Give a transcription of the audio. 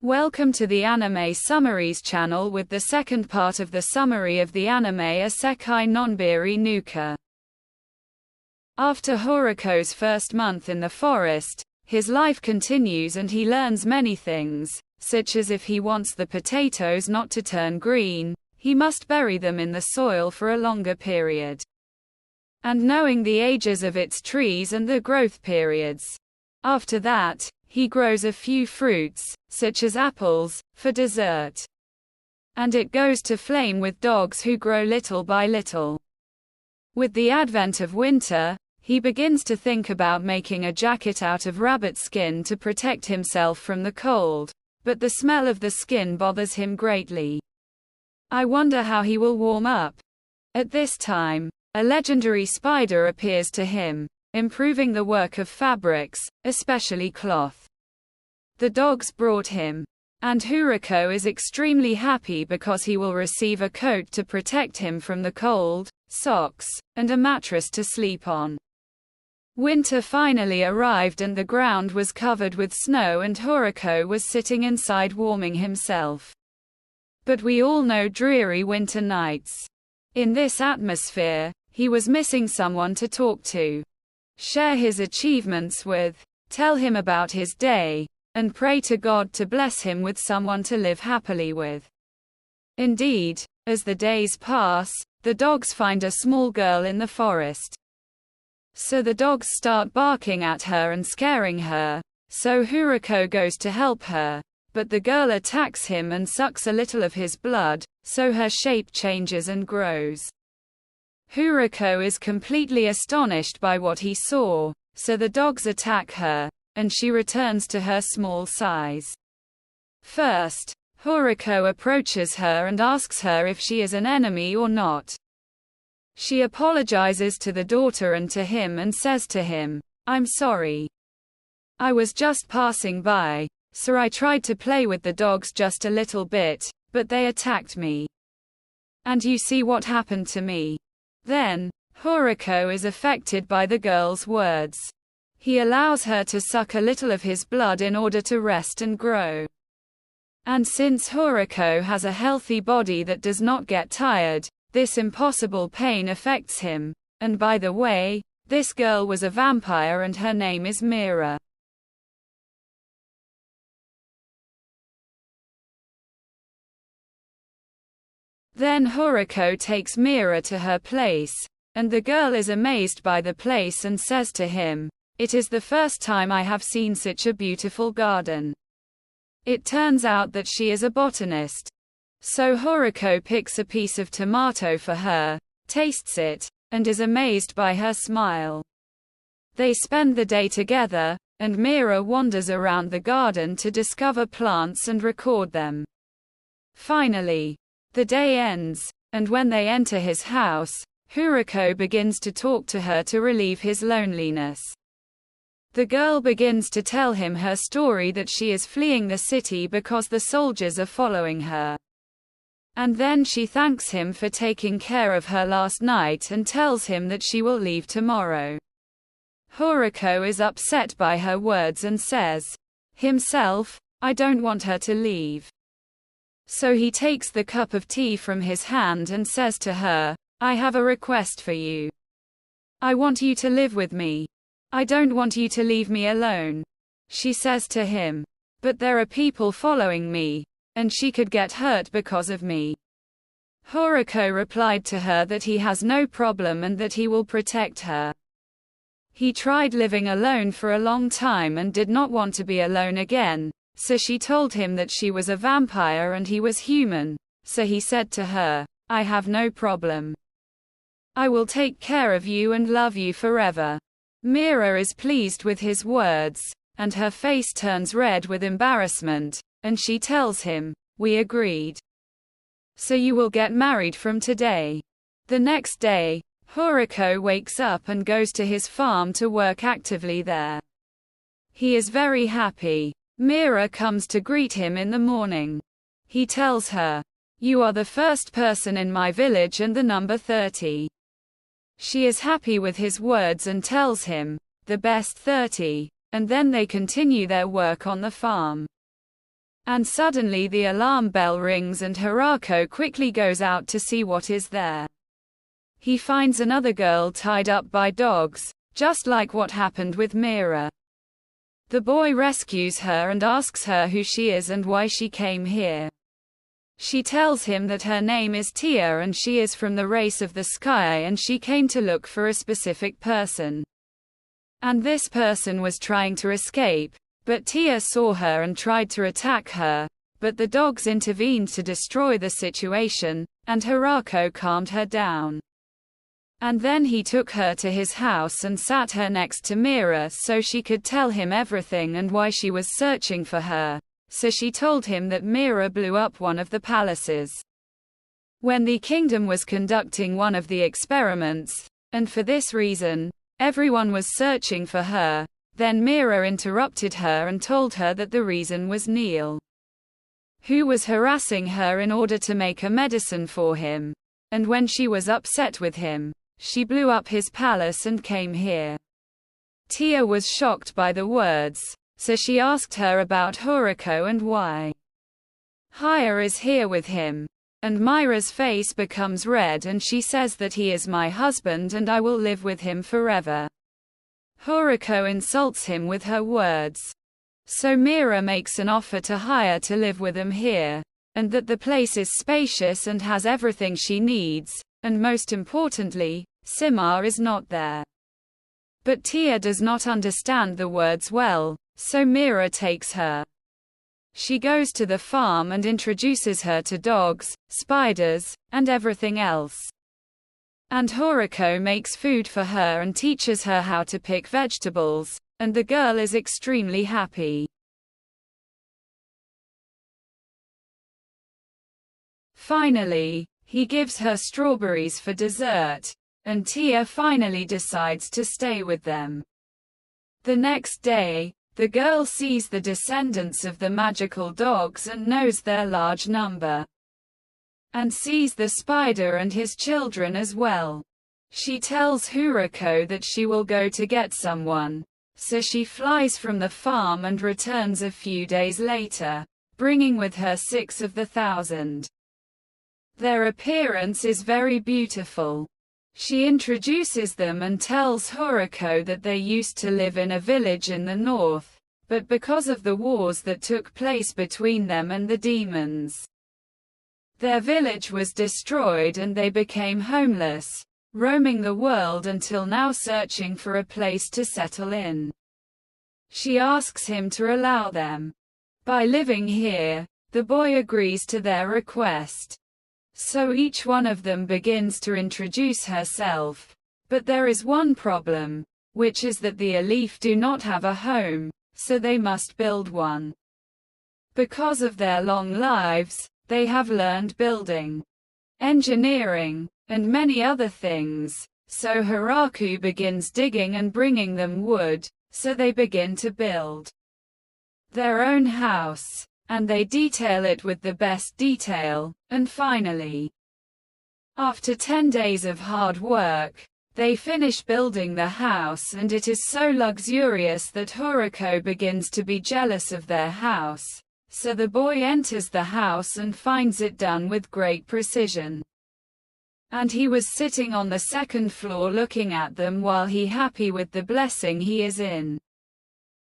Welcome to the Anime Summaries channel with the second part of the summary of the anime Isekai Nonbiri Nouka. After Horako's first month in the forest, his life continues and he learns many things, such as if he wants the potatoes not to turn green, he must bury them in the soil for a longer period. And knowing the ages of its trees and the growth periods. After that, he grows a few fruits, such as apples, for dessert. And it goes to flame with dogs who grow little by little. With the advent of winter, he begins to think about making a jacket out of rabbit skin to protect himself from the cold, but the smell of the skin bothers him greatly. I wonder how he will warm up. At this time, a legendary spider appears to him, improving the work of fabrics, especially cloth. The dogs brought him. And Horako is extremely happy because he will receive a coat to protect him from the cold, socks, and a mattress to sleep on. Winter finally arrived and the ground was covered with snow and Horako was sitting inside warming himself. But we all know dreary winter nights. In this atmosphere, he was missing someone to talk to, share his achievements with, tell him about his day, and pray to God to bless him with someone to live happily with. Indeed, as the days pass, the dogs find a small girl in the forest. So the dogs start barking at her and scaring her, so Horako goes to help her, but the girl attacks him and sucks a little of his blood, so her shape changes and grows. Horako is completely astonished by what he saw, so the dogs attack her, and she returns to her small size. First, Horako approaches her and asks her if she is an enemy or not. She apologizes to the daughter and to him and says to him, "I'm sorry. I was just passing by, so I tried to play with the dogs just a little bit, but they attacked me. And you see what happened to me." Then, Horako is affected by the girl's words. He allows her to suck a little of his blood in order to rest and grow. And since Horako has a healthy body that does not get tired, this impossible pain affects him. And by the way, this girl was a vampire and her name is Mira. Then Horako takes Mira to her place, and the girl is amazed by the place and says to him, "It is the first time I have seen such a beautiful garden." It turns out that she is a botanist. So Horako picks a piece of tomato for her, tastes it, and is amazed by her smile. They spend the day together, and Mira wanders around the garden to discover plants and record them. Finally, the day ends, and when they enter his house, Horako begins to talk to her to relieve his loneliness. The girl begins to tell him her story that she is fleeing the city because the soldiers are following her. And then she thanks him for taking care of her last night and tells him that she will leave tomorrow. Horako is upset by her words and says, himself, "I don't want her to leave." So he takes the cup of tea from his hand and says to her, "I have a request for you. I want you to live with me. I don't want you to leave me alone." She says to him, "But there are people following me, and she could get hurt because of me." Horako replied to her that he has no problem and that he will protect her. He tried living alone for a long time and did not want to be alone again, so she told him that she was a vampire and he was human, so he said to her, "I have no problem. I will take care of you and love you forever." Mira is pleased with his words, and her face turns red with embarrassment, and she tells him, "We agreed. So you will get married from today." The next day, Horako wakes up and goes to his farm to work actively there. He is very happy. Mira comes to greet him in the morning. He tells her, "You are the first person in my village and the number 30. She is happy with his words and tells him, "The best 30, and then they continue their work on the farm. And suddenly the alarm bell rings and Hirako quickly goes out to see what is there. He finds another girl tied up by dogs, just like what happened with Mira. The boy rescues her and asks her who she is and why she came here. She tells him that her name is Tia and she is from the race of the sky and she came to look for a specific person. And this person was trying to escape, but Tia saw her and tried to attack her, but the dogs intervened to destroy the situation, and Hirako calmed her down. And then he took her to his house and sat her next to Mira so she could tell him everything and why she was searching for her. So she told him that Mira blew up one of the palaces when the kingdom was conducting one of the experiments, and for this reason, everyone was searching for her. Then Mira interrupted her and told her that the reason was Neil, who was harassing her in order to make a medicine for him. And when she was upset with him, she blew up his palace and came here. Tia was shocked by the words, so she asked her about Hirako and why Haya is here with him. And Mira's face becomes red and she says that he is my husband and I will live with him forever. Hirako insults him with her words. So Mira makes an offer to Haya to live with them here, and that the place is spacious and has everything she needs, and most importantly, Sima is not there. But Tia does not understand the words well, so Mira takes her. She goes to the farm and introduces her to dogs, spiders, and everything else. And Hirako makes food for her and teaches her how to pick vegetables, and the girl is extremely happy. Finally, he gives her strawberries for dessert, and Tia finally decides to stay with them. The next day, the girl sees the descendants of the magical dogs and knows their large number, and sees the spider and his children as well. She tells Hirako that she will go to get someone, so she flies from the farm and returns a few days later, bringing with her 6 of the 1,000. Their appearance is very beautiful. She introduces them and tells Hirako that they used to live in a village in the north, but because of the wars that took place between them and the demons, their village was destroyed and they became homeless, roaming the world until now searching for a place to settle in. She asks him to allow them. By living here, the boy agrees to their request. So each one of them begins to introduce herself. But there is one problem, which is that the Alif do not have a home, so they must build one. Because of their long lives, they have learned building, engineering, and many other things, so Hirako begins digging and bringing them wood, so they begin to build their own house, and they detail it with the best detail, and finally, after 10 days of hard work, they finish building the house and it is so luxurious that Hirako begins to be jealous of their house. So the boy enters the house and finds it done with great precision. And he was sitting on the second floor looking at them while he happy with the blessing he is in.